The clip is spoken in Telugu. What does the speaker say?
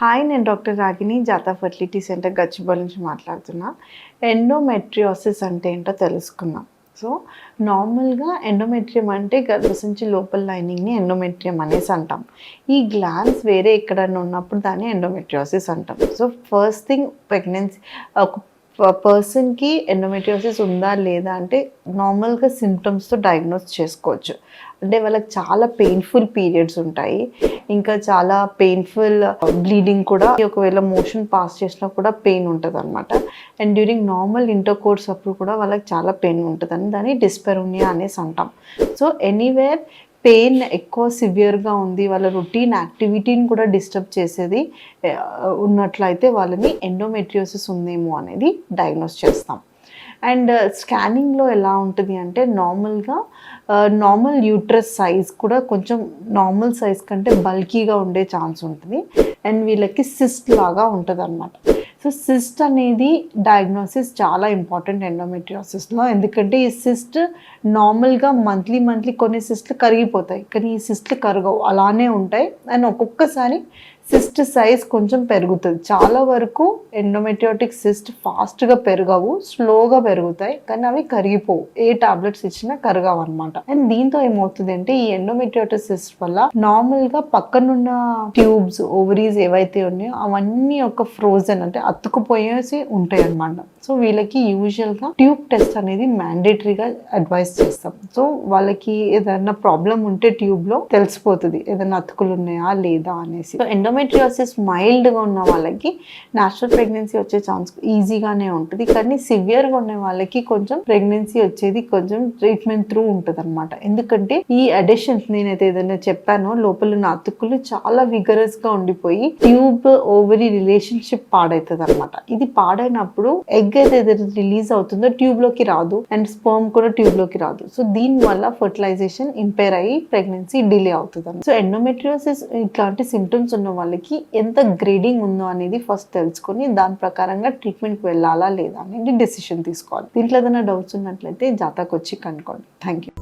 హాయ్, నేను డాక్టర్ రాగిని, జాతా ఫర్టిలిటీ సెంటర్ గచ్చిబౌలి నుంచి మాట్లాడుతున్నా. ఎండోమెట్రియోసిస్ అంటే ఏంటో తెలుసుకుందాం. సో నార్మల్గా ఎండోమెట్రియం అంటే గర్భసంచి లోపల లైనింగ్ని ఎండోమెట్రియం అనేసి అంటాం. ఈ గ్లాన్స్ వేరే ఎక్కడన్నా ఉన్నప్పుడు దాన్ని ఎండోమెట్రియోసిస్ అంటాం. సో ఫస్ట్ థింగ్, ప్రెగ్నెన్సీ ఒక పర్సన్కి ఎండోమెట్రియోసిస్ ఉందా లేదా అంటే నార్మల్గా సిమ్టమ్స్తో డయాగ్నోస్ చేసుకోవచ్చు. అంటే వాళ్ళకి చాలా పెయిన్ఫుల్ పీరియడ్స్ ఉంటాయి, ఇంకా చాలా పెయిన్ఫుల్ బ్లీడింగ్ కూడా, ఒకవేళ మోషన్ పాస్ చేసినా కూడా పెయిన్ ఉంటుంది అనమాట. And during normal inter course అప్పుడు కూడా వాళ్ళకి చాలా పెయిన్ ఉంటుంది అని దాన్ని డిస్పెరోనియా అనేసి అంటాం. సో ఎనీవేర్ పెయిన్ ఎక్కువ సివియర్గా ఉంది, వాళ్ళ రొటీన్ యాక్టివిటీని కూడా డిస్టర్బ్ చేసేది ఉన్నట్లయితే వాళ్ళని ఎండోమెట్రియోసిస్ ఉందేమో అనేది డయాగ్నోస్ చేస్తాం. అండ్ స్కానింగ్లో ఎలా ఉంటుంది అంటే నార్మల్ యూట్రస్ సైజ్ కూడా కొంచెం నార్మల్ సైజ్ కంటే బల్కీగా ఉండే ఛాన్స్ ఉంటుంది. అండ్ వీళ్ళకి సిస్ట్ లాగా ఉంటుంది అనమాట. సో సిస్ట్ అనేది డయాగ్నోసిస్ చాలా ఇంపార్టెంట్ ఎండోమెట్రియోసిస్లో. ఎందుకంటే ఈ సిస్ట్ నార్మల్గా మంత్లీ కొన్ని సిస్ట్లు కరిగిపోతాయి, కానీ ఈ సిస్ట్లు కరగవు, అలానే ఉంటాయి. అండ్ ఒక్కొక్కసారి సిస్ట్ సైజ్ కొంచెం పెరుగుతుంది. చాలా వరకు ఎండోమెట్రియోటిక్ సిస్ట్ ఫాస్ట్గా పెరగవు, స్లోగా పెరుగుతాయి, కానీ అవి కరిగిపోవు. ఏ టాబ్లెట్స్ ఇచ్చినా కరగవు అనమాట. అండ్ దీంతో ఏమవుతుంది అంటే ఈ ఎండోమెట్రియోటిక్ సిస్ట్ వల్ల నార్మల్గా పక్కనున్న ట్యూబ్స్, ఓవరీస్ ఏవైతే ఉన్నాయో అవన్నీ ఒక ఫ్రోజన్ అంటే అతుకుపోయేసి ఉంటాయి అనమాట. సో వీళ్ళకి యూజువల్గా ట్యూబ్ టెస్ట్ అనేది మ్యాండేటరీగా అడ్వైస్ చేస్తాం. సో వాళ్ళకి ఏదైనా ప్రాబ్లం ఉంటే ట్యూబ్లో తెలిసిపోతుంది ఏదైనా అతుకులు ఉన్నాయా లేదా అనేసి. సో ఎండోమెట్రియోసిస్ మైల్డ్గా ఉన్న వాళ్ళకి న్యాచురల్ ప్రెగ్నెన్సీ వచ్చే ఛాన్స్ ఈజీగానే ఉంటుంది, కానీ సివియర్గా ఉన్న వాళ్ళకి కొంచెం ప్రెగ్నెన్సీ వచ్చేది కొంచెం ట్రీట్మెంట్ త్రూ ఉంటుంది అనమాట. ఎందుకంటే ఈ అడిషన్స్ నేనైతే ఏదైనా చెప్పానో లోపల ఉన్న అతుకులు చాలా విగరస్గా ఉండిపోయి ట్యూబ్ ఓవరీ రిలేషన్షిప్ పాడవుతుంది అనమాట. ఇది పాడైనప్పుడు ఎగ్ అయితే ఏదైతే రిలీజ్ అవుతుందో ట్యూబ్లోకి రాదు, అండ్ స్పర్మ్ కూడా ట్యూబ్లోకి రాదు. సో దీనివల్ల ఫర్టిలైజేషన్ ఇంపైర్ అయ్యి ప్రెగ్నెన్సీ డిలే అవుతుంది. సో ఎండోమెట్రియోసిస్ ఇట్లాంటి సిమ్టమ్స్ ఉన్న వాళ్ళకి ఎంత గ్రేడింగ్ ఉందో అనేది ఫస్ట్ తెలుసుకొని దాని ప్రకారంగా ట్రీట్మెంట్కి వెళ్ళాలా లేదా అనేది డెసిషన్ తీసుకోవాలి. దీంట్లో ఏదైనా డౌట్స్ ఉన్నట్లయితే జాతాకు వచ్చి కనుక్కోండి. Thank you.